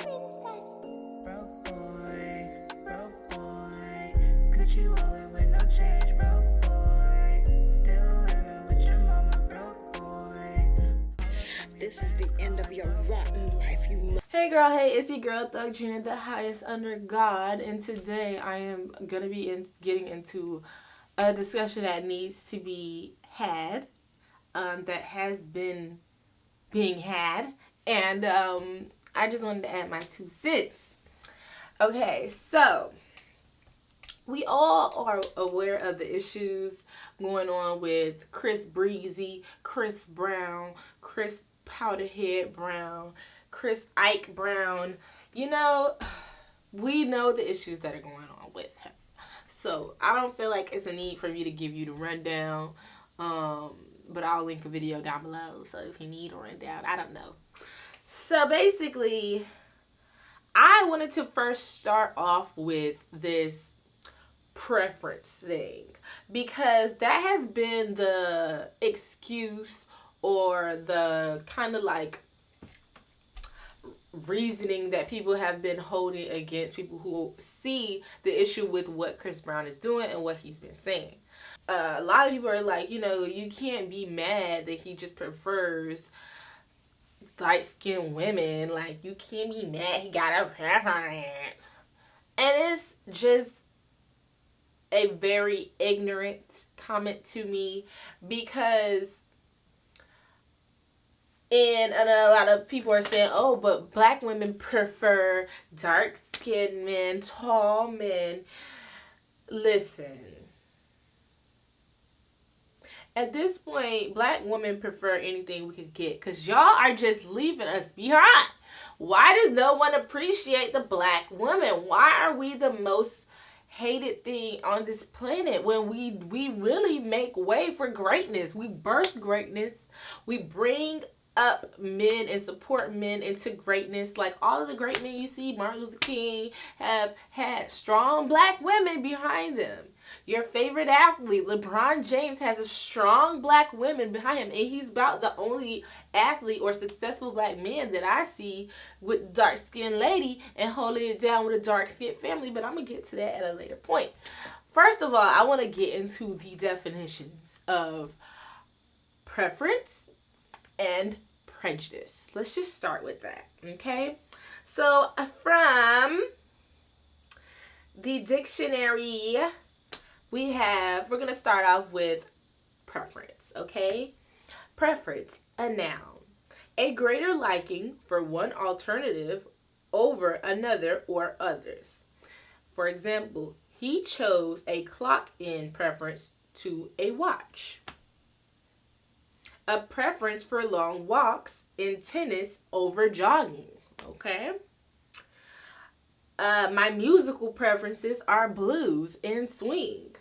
Broke boy, could you own with no change, broke boy, still living with your mama, broke boy. This is the end of your rotten life, you. Hey girl, hey, it's your girl ThugDrina, the highest under God, and today I am gonna be getting into a discussion that needs to be had, that has been being had, and I just wanted to add my 2 cents. Okay, so we all are aware of the issues going on with Chris Breezy, Chris Brown, Chris Powderhead Brown, Chris Ike Brown. You know, we know the issues that are going on with him. So I don't feel like it's a need for me to give you the rundown. But I'll link a video down below. So if you need a rundown, I don't know. So basically, I wanted to first start off with this preference thing, because that has been the excuse or the kind of like reasoning that people have been holding against people who see the issue with what Chris Brown is doing and what he's been saying. A lot of people are like, you know, you can't be mad that he just prefers light-skinned women. Like, you can't be mad he got a preference. And it's just a very ignorant comment to me, because and a lot of people are saying, oh, but black women prefer dark-skinned men, tall men. Listen. At this point, black women prefer anything we could get, because y'all are just leaving us behind. Why does no one appreciate the black woman? Why are we the most hated thing on this planet when we really make way for greatness? We birth greatness. We bring up men and support men into greatness. Like all of the great men you see, Martin Luther King, have had strong black women behind them. Your favorite athlete, LeBron James, has a strong black woman behind him, and he's about the only athlete or successful black man that I see with dark-skinned lady and holding it down with a dark-skinned family, but I'm going to get to that at a later point. First of all, I want to get into the definitions of preference and prejudice. Let's just start with that, okay? So from the dictionary, we're going to start off with preference, okay? Preference, a noun. A greater liking for one alternative over another or others. For example, he chose a clock in preference to a watch. A preference for long walks in tennis over jogging, okay? My musical preferences are blues and swing.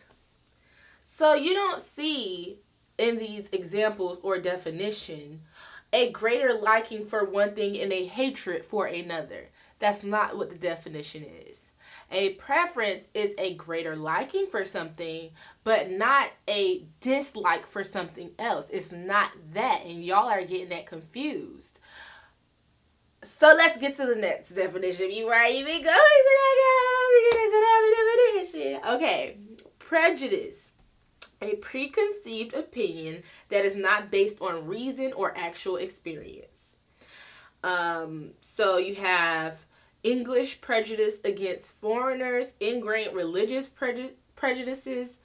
So you don't see in these examples or definition a greater liking for one thing and a hatred for another. That's not what the definition is. A preference is a greater liking for something, but not a dislike for something else. It's not that, and y'all are getting that confused. So let's get to the next definition. Before I even go into that, definition. Okay, prejudice. A preconceived opinion that is not based on reason or actual experience. So you have English prejudice against foreigners, ingrained religious prejudices,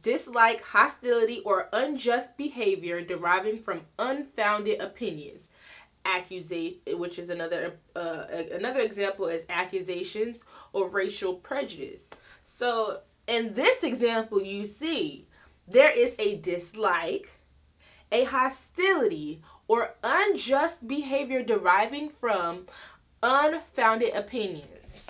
dislike, hostility, or unjust behavior deriving from unfounded opinions. Accusation, which is another example, is accusations or racial prejudice. So in this example, you see there is a dislike, a hostility, or unjust behavior deriving from unfounded opinions.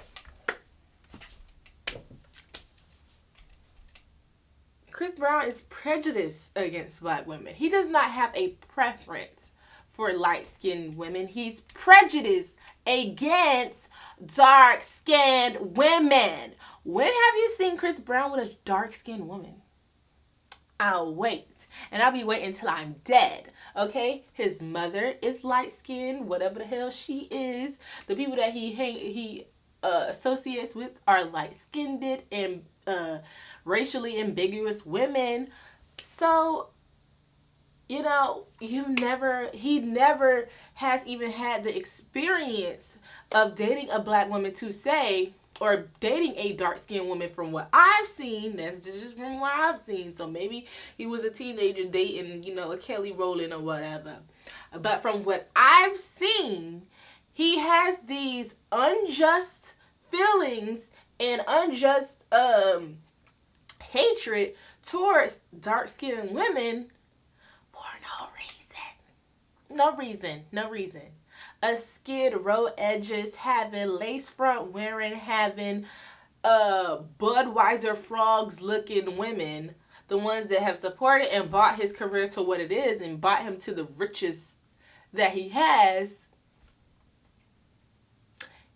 Chris Brown is prejudiced against black women. He does not have a preference for light-skinned women. He's prejudiced against dark-skinned women. When have you seen Chris Brown with a dark-skinned woman? I'll wait. And I'll be waiting until I'm dead. Okay? His mother is light-skinned, whatever the hell she is. The people that he associates with are light-skinned and racially ambiguous women. So, you know, he never has even had the experience of dating a black woman to say, or dating a dark-skinned woman from what I've seen. That's just from what I've seen. So maybe he was a teenager dating, you know, a Kelly Rowland or whatever. But from what I've seen, he has these unjust feelings and unjust hatred towards dark-skinned women for no reason. A Skid Row edges, having lace front wearing, having Budweiser frogs looking women, the ones that have supported and brought his career to what it is and brought him to the riches that he has.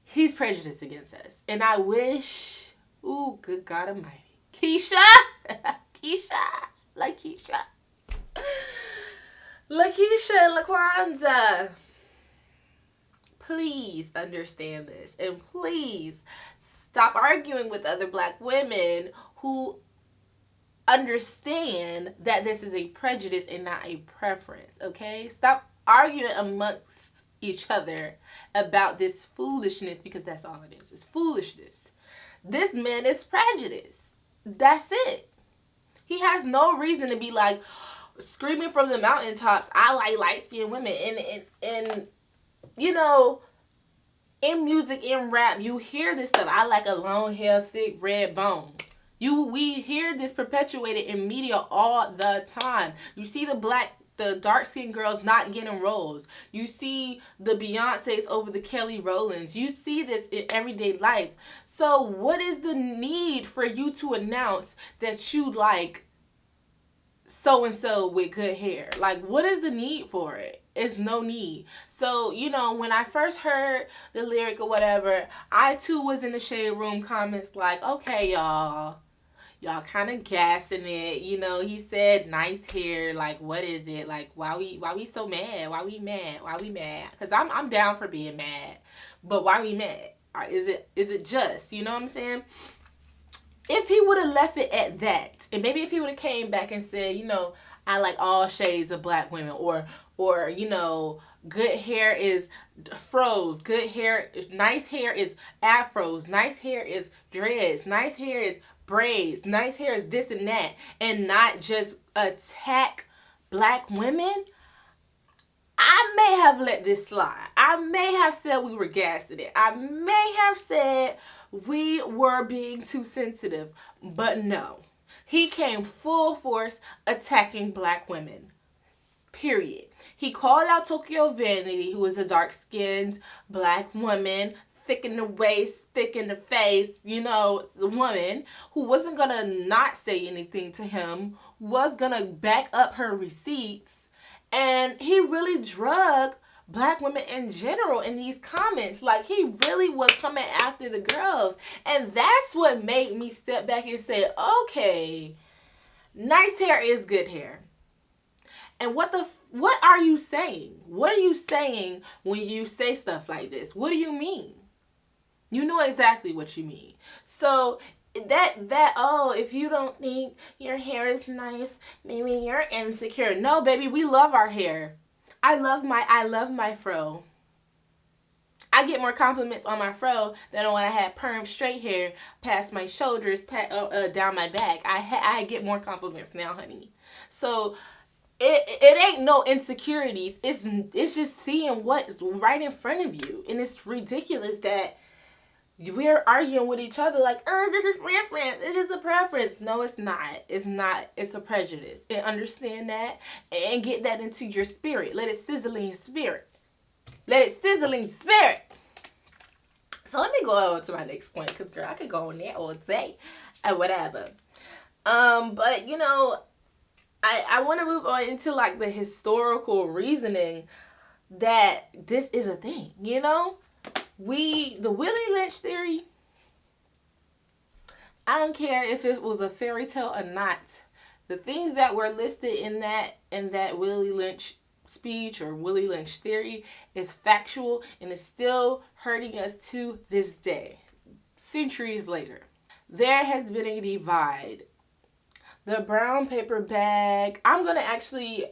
He's prejudiced against us. And I wish, ooh, good God Almighty. Keisha, LaKeisha, LaQuanza. Please understand this, and please stop arguing with other black women who understand that this is a prejudice and not a preference, okay? Stop arguing amongst each other about this foolishness, because that's all it is. It's foolishness. This man is prejudiced. That's it. He has no reason to be like screaming from the mountaintops, I like light-skinned women. And you know, in music, in rap, you hear this stuff. I like a long hair, thick red bone. We hear this perpetuated in media all the time. You see the dark-skinned girls not getting roles. You see the Beyoncés over the Kelly Rowlands. You see this in everyday life. So what is the need for you to announce that you like so-and-so with good hair? Like, what is the need for it? It's no need. So, you know, when I first heard the lyric or whatever, I too was in the shade room comments like, okay, y'all kind of gassing it. You know, he said nice hair. Like, what is it? Like, why we so mad? Why we mad? Because I'm down for being mad. But why we mad? Is it just? You know what I'm saying? If he would have left it at that, and maybe if he would have came back and said, you know, I like all shades of black women, or you know, good hair is froze, nice hair is afros, nice hair is dreads, nice hair is braids, nice hair is this and that, and not just attack black women, I may have let this slide. I may have said we were gassing it. I may have said we were being too sensitive. But no. He came full force attacking black women. Period. He called out Tokyo Vanity, who is a dark-skinned black woman, thick in the waist, thick in the face, you know, a woman who wasn't going to not say anything to him, was going to back up her receipts. And he really drug black women in general in these comments. Like, he really was coming after the girls. And that's what made me step back and say, okay, nice hair is good hair. And what are you saying? What are you saying when you say stuff like this? What do you mean? You know exactly what you mean. So if you don't think your hair is nice, maybe you're insecure. No, baby, we love our hair. I love my fro. I get more compliments on my fro than when I had perm straight hair past my shoulders, down my back. I get more compliments now, honey. So it ain't no insecurities. It's just seeing what's right in front of you, and it's ridiculous that we're arguing with each other like, oh, this is preference. It is a preference. No, it's not. It's not. It's a prejudice. And understand that and get that into your spirit. Let it sizzle in your spirit. Let it sizzle in your spirit. So let me go on to my next point, because, girl, I could go on there all day and whatever. But, you know, I want to move on into, like, the historical reasoning that this is a thing, you know? The Willie Lynch theory, I don't care if it was a fairy tale or not, The things that were listed in that Willie Lynch speech or Willie Lynch theory is factual and is still hurting us to this day, centuries later. There has been a divide. The brown paper bag. I'm going to actually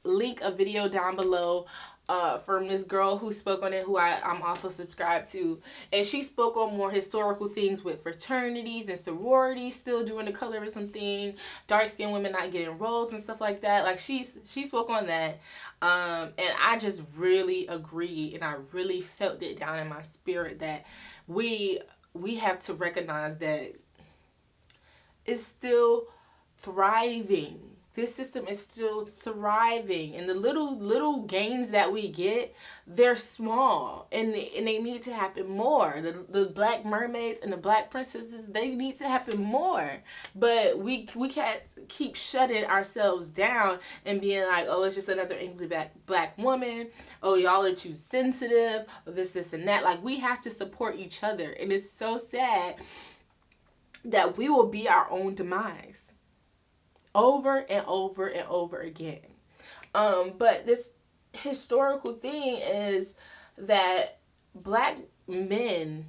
link a video down below from this girl who spoke on it, who I'm also subscribed to. And she spoke on more historical things with fraternities and sororities still doing the colorism thing, dark-skinned women not getting roles and stuff like that. Like, she spoke on that. And I just really agree, and I really felt it down in my spirit that we have to recognize that it's still thriving. This system is still thriving, and the little gains that we get, they're small, and they need to happen more. The black mermaids and the black princesses, they need to happen more. But we can't keep shutting ourselves down and being like, oh, it's just another angry black woman. Oh, y'all are too sensitive. Or this and that. Like, we have to support each other, and it's so sad that we will be our own demise over and over and over again. But this historical thing is that black men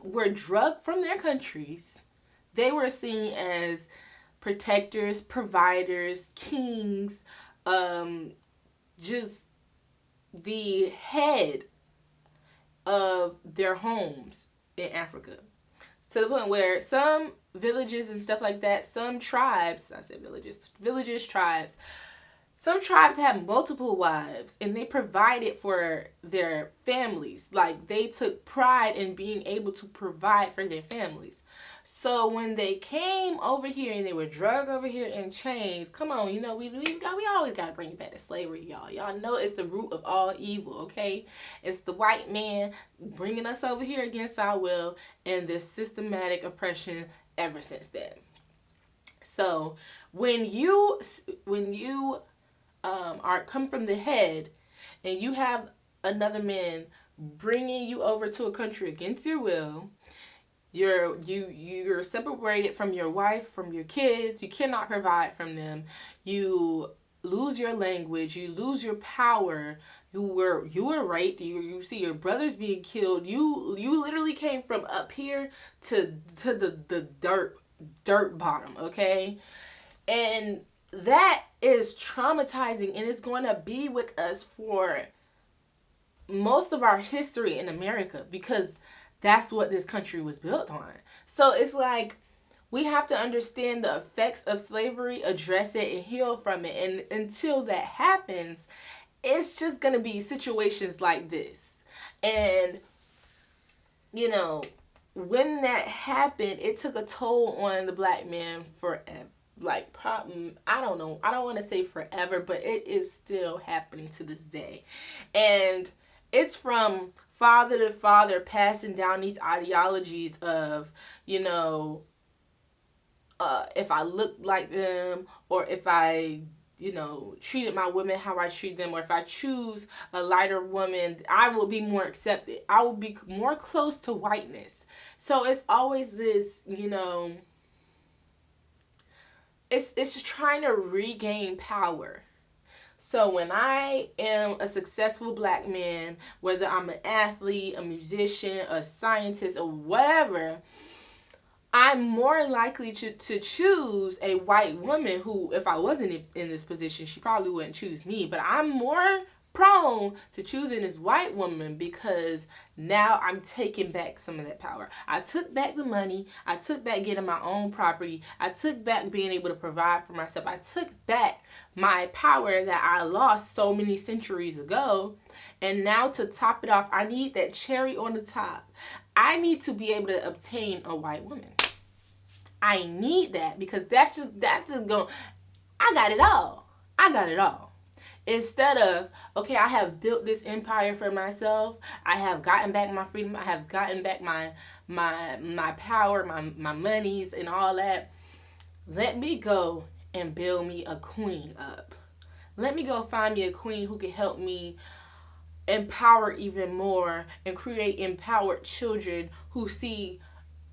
were drugged from their countries. They were seen as protectors, providers, kings, just the head of their homes in Africa. To the point where some villages and stuff like that, some tribes, I said villages, tribes, some tribes have multiple wives and they provided for their families. Like, they took pride in being able to provide for their families. So when they came over here and they were drugged over here in chains, come on, we always got to bring it back to slavery, y'all. Y'all know it's the root of all evil, okay? It's the white man bringing us over here against our will, and this systematic oppression ever since then. So when you come from the head and you have another man bringing you over to a country against your will, you're separated from your wife, from your kids. You cannot provide from them. You lose your language. You lose your power. You were raped. You see your brothers being killed. You literally came from up here to the dirt bottom. Okay, and that is traumatizing, and it's going to be with us for most of our history in America, because that's what this country was built on. So it's like, we have to understand the effects of slavery, address it, and heal from it. And until that happens, it's just going to be situations like this. And, when that happened, it took a toll on the black man forever. Like, I don't know. I don't want to say forever, but it is still happening to this day. And it's from father to father, passing down these ideologies of, if I look like them, or if I, treated my women how I treat them, or if I choose a lighter woman, I will be more accepted. I will be more close to whiteness. So it's always this, it's just trying to regain power. So when I am a successful black man, whether I'm an athlete, a musician, a scientist, or whatever, I'm more likely to choose a white woman who, if I wasn't in this position, she probably wouldn't choose me. But I'm more prone to choosing this white woman because now I'm taking back some of that power. I took back the money. I took back getting my own property. I took back being able to provide for myself. I took back my power that I lost so many centuries ago. And now, to top it off, I need that cherry on the top. I need to be able to obtain a white woman. I need that, because that's just going, I got it all. I got it all. Instead of, okay, I have built this empire for myself. I have gotten back my freedom. I have gotten back my power, my monies, and all that. Let me go and build me a queen up. Let me go find me a queen who can help me empower even more and create empowered children who see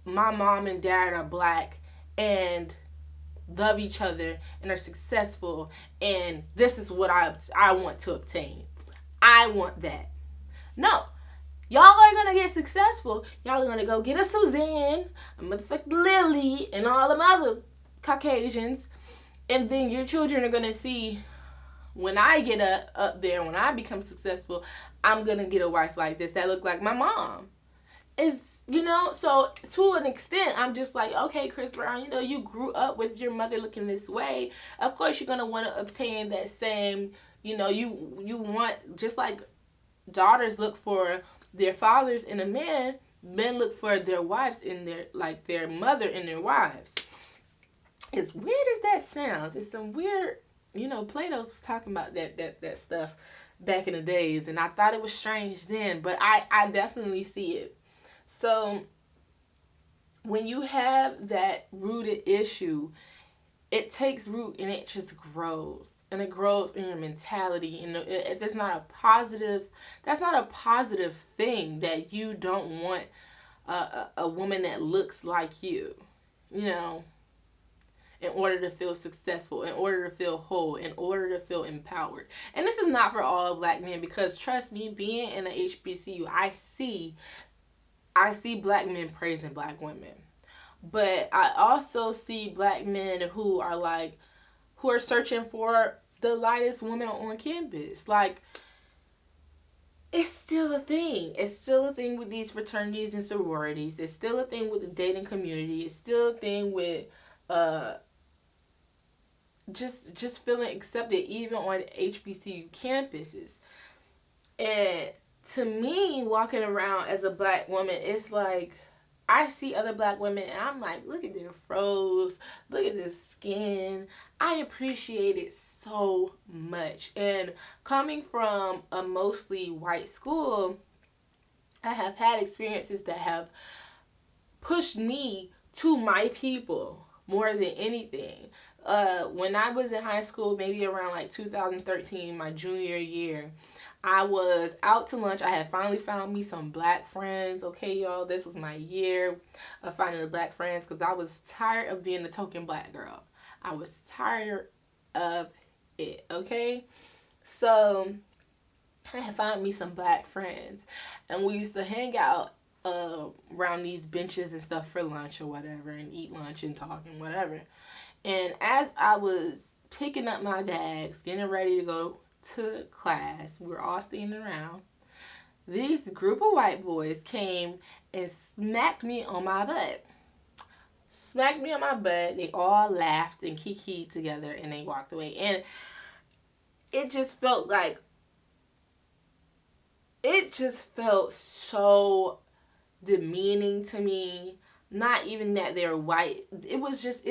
my mom and dad are black and love each other and are successful, and this is what I want to obtain. I want that. No. Y'all are gonna get successful. Y'all are gonna go get a Suzanne, a motherfucking Lily, and all them other Caucasians. And then your children are gonna see, when I get up there, when I become successful, I'm gonna get a wife like this that look like my mom. Is, so to an extent, I'm just like, okay, Chris Brown, you grew up with your mother looking this way. Of course, you're gonna want to obtain that same, you want, just like daughters look for their fathers in a man, men look for their wives in their mother and their wives. As weird as that sounds, it's some weird, Plato was talking about that stuff back in the days, and I thought it was strange then, but I definitely see it. So when you have that rooted issue, it takes root and it just grows. And it grows in your mentality. And if it's not a positive, that's not a positive thing, that you don't want a woman that looks like you, in order to feel successful, in order to feel whole, in order to feel empowered. And this is not for all black men, because trust me, being in a HBCU, I see black men praising black women. But I also see black men who are searching for the lightest woman on campus. Like, it's still a thing. It's still a thing with these fraternities and sororities. It's still a thing with the dating community. It's still a thing with just feeling accepted even on HBCU campuses. And to me, walking around as a black woman, it's like, I see other black women and I'm like, look at their froze, look at this skin. I appreciate it so much. And coming from a mostly white school, I have had experiences that have pushed me to my people more than anything. When I was in high school, maybe around like 2013, my junior year, I was out to lunch. I had finally found me some black friends. Okay, y'all, this was my year of finding the black friends, because I was tired of being the token black girl. I was tired of it, okay? So I had found me some black friends, and we used to hang out around these benches and stuff for lunch or whatever, and eat lunch and talk and whatever. And as I was picking up my bags, getting ready to go to class, we were all standing around, this group of white boys came and smacked me on my butt. They all laughed and kikied together, and they walked away. And it just felt so demeaning to me. Not even that they're white. It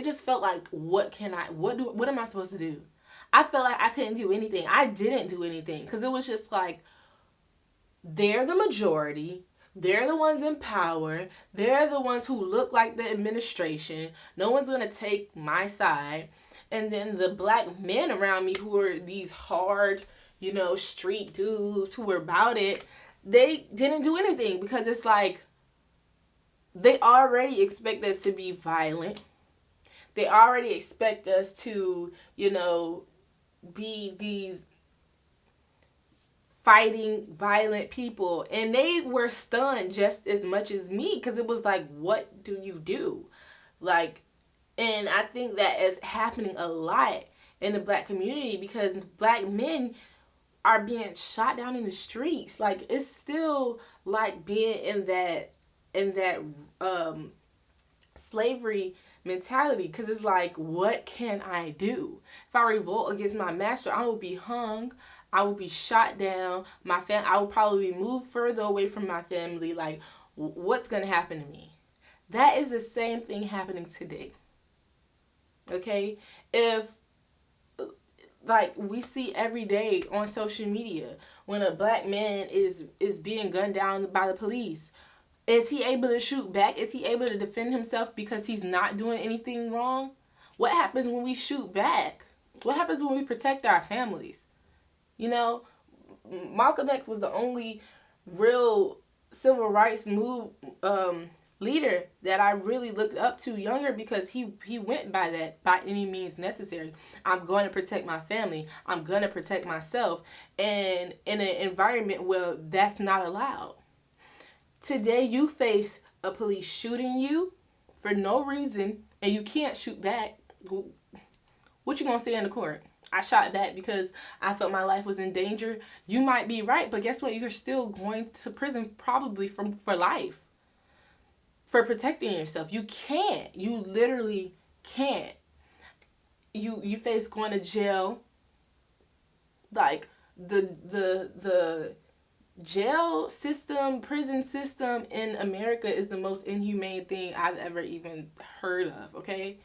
just felt like, what am I supposed to do? I felt like I couldn't do anything. I didn't do anything, because it was just like, they're the majority. They're the ones in power. They're the ones who look like the administration. No one's going to take my side. And then the black men around me, who are these hard, street dudes who were about it, they didn't do anything, because it's like, they already expect us to be violent. They already expect us to, be these fighting, violent people. And they were stunned just as much as me, because it was like, what do you do? Like, and I think that is happening a lot in the black community, because black men are being shot down in the streets. Like, it's still like being in that slavery mentality, because it's like, what can I do? If I revolt against my master, I will be hung, I will be shot down, I will probably move further away from my family. Like, what's going to happen to me? That is the same thing happening today. Okay? If, like, we see every day on social media, when a black man is being gunned down by the police, is he able to shoot back? Is he able to defend himself because he's not doing anything wrong? What happens when we shoot back? What happens when we protect our families? Malcolm X was the only real civil rights leader that I really looked up to younger, because he went by that, by any means necessary. I'm going to protect my family. I'm going to protect myself. And in an environment where that's not allowed. Today you face a police shooting you for no reason and you can't shoot back. What you gonna say in the court? I shot back because I felt my life was in danger. You might be right, but guess what? You're still going to prison probably for life. For protecting yourself. You can't. You literally can't. You face going to jail. Like the jail system, prison system in America is the most inhumane thing I've ever even heard of, okay?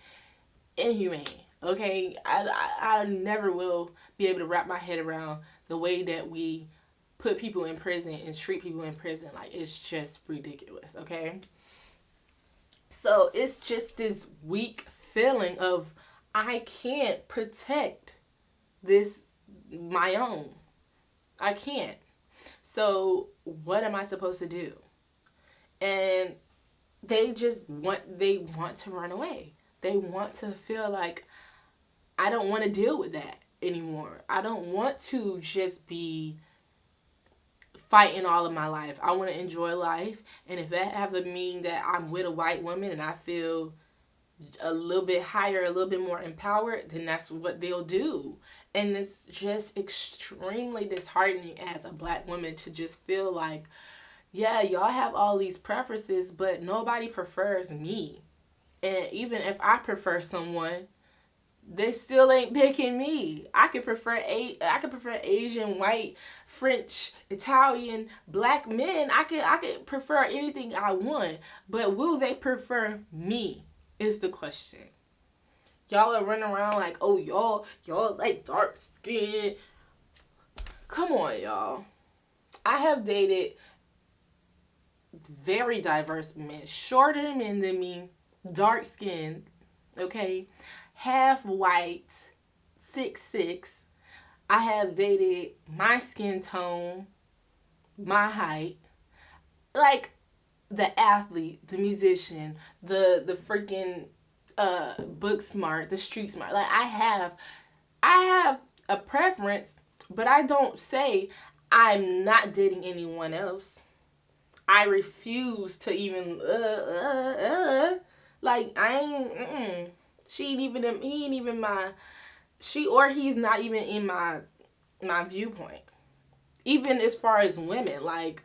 Inhumane, okay? I never will be able to wrap my head around the way that we put people in prison and treat people in prison. Like, it's just ridiculous, okay? So it's just this weak feeling of, I can't protect this, my own. I can't. So what am I supposed to do? And they want to run away. They want to feel like, I don't want to deal with that anymore. I don't want to just be fighting all of my life. I want to enjoy life. And if that have to mean that I'm with a white woman and I feel a little bit higher, a little bit more empowered, then that's what they'll do. And it's just extremely disheartening as a black woman to just feel like, yeah, y'all have all these preferences, but nobody prefers me. And even if I prefer someone, they still ain't picking me. I could prefer Asian, white, French, Italian, black men. I could prefer anything I want, but will they prefer me is the question. Y'all are running around like, oh, y'all like dark skin. Come on, y'all. I have dated very diverse men, shorter men than me, dark skin, okay, half white, 6'6". I have dated my skin tone, my height, like the athlete, the musician, the freaking book smart, the street smart. Like, I have a preference, but I don't say I'm not dating anyone else. I refuse to even like, I ain't he's not even in my viewpoint. Even as far as women, like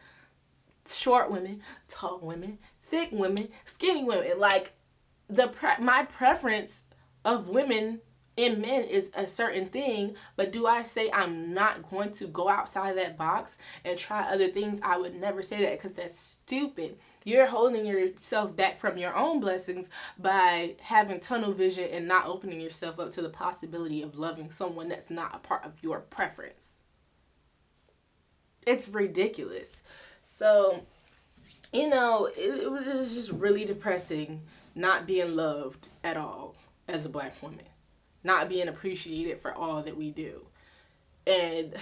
short women, tall women, thick women, skinny women, like my preference of women and men is a certain thing, but do I say I'm not going to go outside that box and try other things? I would never say that, because that's stupid. You're holding yourself back from your own blessings by having tunnel vision and not opening yourself up to the possibility of loving someone that's not a part of your preference. It's ridiculous. So, it was just really depressing not being loved at all as a black woman. Not being appreciated for all that we do. And,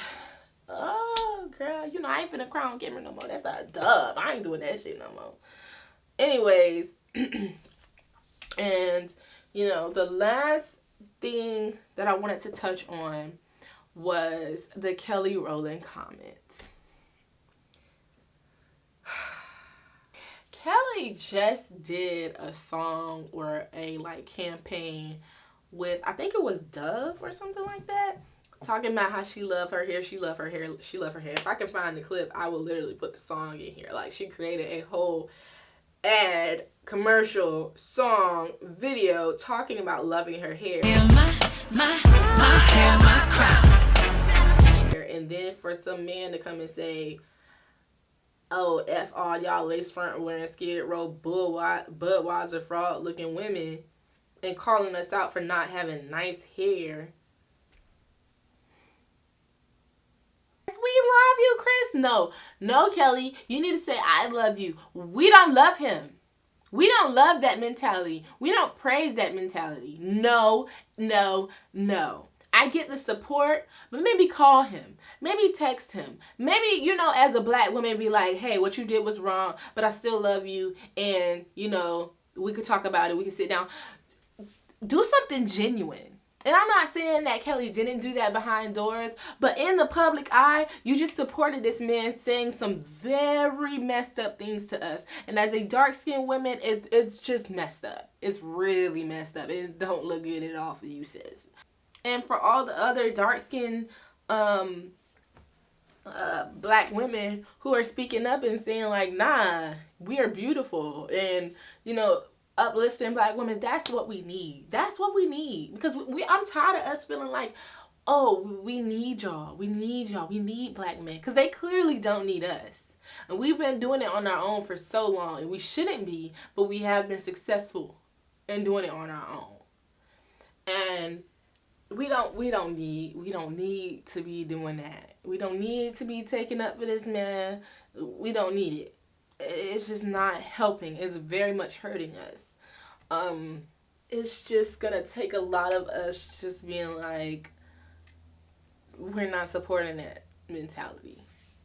oh, girl, I ain't finna crown Cameron no more. That's a dub. I ain't doing that shit no more. Anyways, and, the last thing that I wanted to touch on was the Kelly Rowland comments. Kelly just did a song or a campaign with, I think it was Dove or something like that, talking about how she loved her hair, she loved her hair, she loved her hair. If I can find the clip, I will literally put the song in here. Like, she created a whole ad, commercial, song, video talking about loving her hair. My hair, my crown. And then for some man to come and say, oh, F all y'all lace front wearing Skid Row Budweiser fraud looking women, and calling us out for not having nice hair. We love you, Chris. No, Kelly. You need to say, I love you. We don't love him. We don't love that mentality. We don't praise that mentality. No. I get the support, but maybe call him. Maybe text him. Maybe, you know, as a black woman, be like, hey, what you did was wrong, but I still love you. And, you know, we could talk about it. We could sit down. Do something genuine. And I'm not saying that Kelly didn't do that behind doors, but in the public eye, you just supported this man saying some very messed up things to us. And as a dark-skinned woman, it's just messed up. It's really messed up. It don't look good at all for you, sis. And for all the other dark-skinned black women who are speaking up and saying like, nah, we are beautiful, and, you know, uplifting black women, that's what we need. That's what we need. Because I'm tired of us feeling like, oh, we need y'all. We need y'all. We need black men. Because they clearly don't need us. And we've been doing it on our own for so long. And we shouldn't be, but we have been successful in doing it on our own. And we don't need to be doing that. We don't need to be taking up for this man. We don't need it. It's just not helping. It's very much hurting us. It's just gonna take a lot of us just being like, we're not supporting that mentality.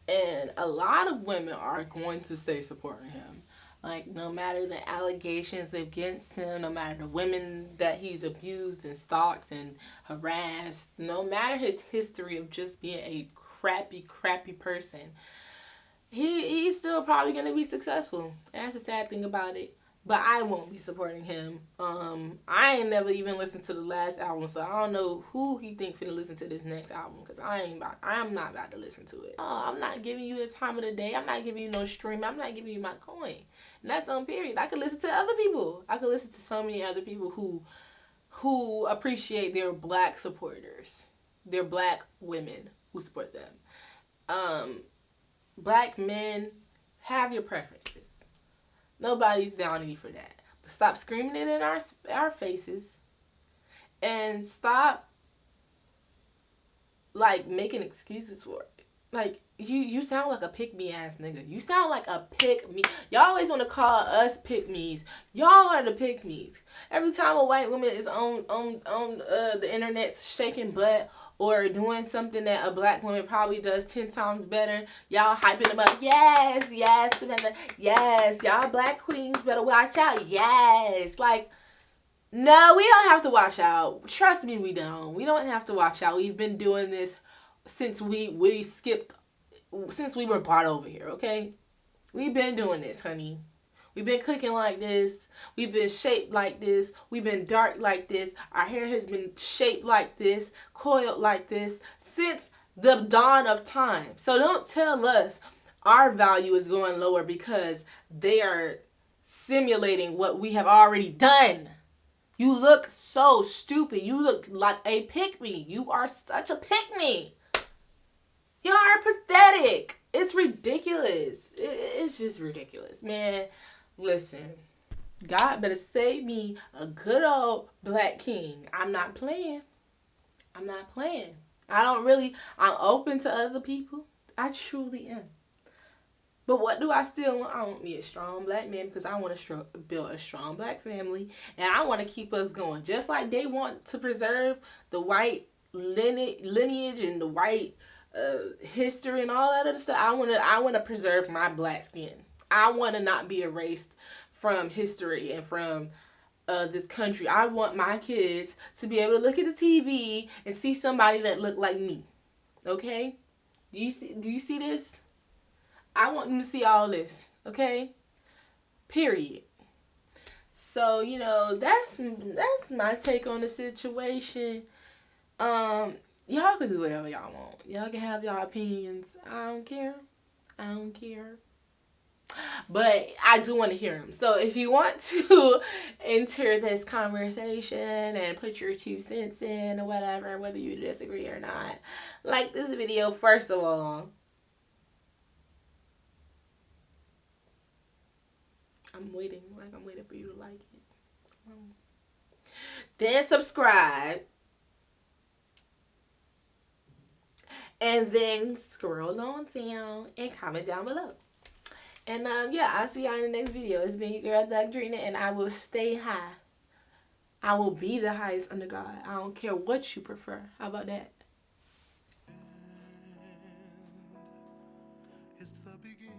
And a lot of women are going to stay supporting him. Like, no matter the allegations against him, no matter the women that he's abused and stalked and harassed, no matter his history of just being a crappy person, he's still probably going to be successful. That's the sad thing about it. But I won't be supporting him. I ain't never even listened to the last album, so I don't know who he think finna listen to this next album, because I'm not about to listen to it. I'm not giving you the time of the day. I'm not giving you no stream. I'm not giving you my coin. And that's on period. I could listen to other people. I could listen to so many other people who appreciate their black supporters. Their black women who support them. Black men, have your preferences. Nobody's down you for that. But stop screaming it in our faces. And stop, like, making excuses for it. Like, you sound like a pick-me-ass nigga. You sound like a pick-me. Y'all always want to call us pick-me's. Y'all are the pick-me's. Every time a white woman is on the internet shaking butt or doing something that a black woman probably does 10 times better, y'all hyping them up. Yes, Samantha. Yes, y'all black queens better watch out. Yes. Like, no, we don't have to watch out. Trust me, we don't. We don't have to watch out. We've been doing this since we were brought over here, okay? We've been doing this, honey. We've been cooking like this. We've been shaped like this. We've been dark like this. Our hair has been shaped like this, coiled like this, since the dawn of time. So don't tell us our value is going lower because they are simulating what we have already done. You look so stupid. You look like a pick-me. You are such a pick-me. You are pathetic. It's ridiculous. It's just ridiculous, man. Listen, God better save me a good old black king. I'm not playing. I'm open to other people. I truly am. But what do I still want? I want me a strong black man because I want to build a strong black family. And I want to keep us going. Just like they want to preserve the white lineage and the white history and all that other stuff. I want to preserve my black skin. I want to not be erased from history and from this country. I want my kids to be able to look at the TV and see somebody that look like me. Okay? Do you see this? I want them to see all this. Okay? Period. So, you know, that's my take on the situation. Y'all can do whatever y'all want. Y'all can have y'all opinions. I don't care. But I do want to hear them. So if you want to enter this conversation and put your 2 cents in or whatever, whether you disagree or not, like this video first of all. I'm waiting for you to like it. Then subscribe. And then scroll on down and comment down below. And yeah, I'll see y'all in the next video. It's been your girl ThugDrina, and I will stay high. I will be the highest under God. I don't care what you prefer. How about that? It's the beginning.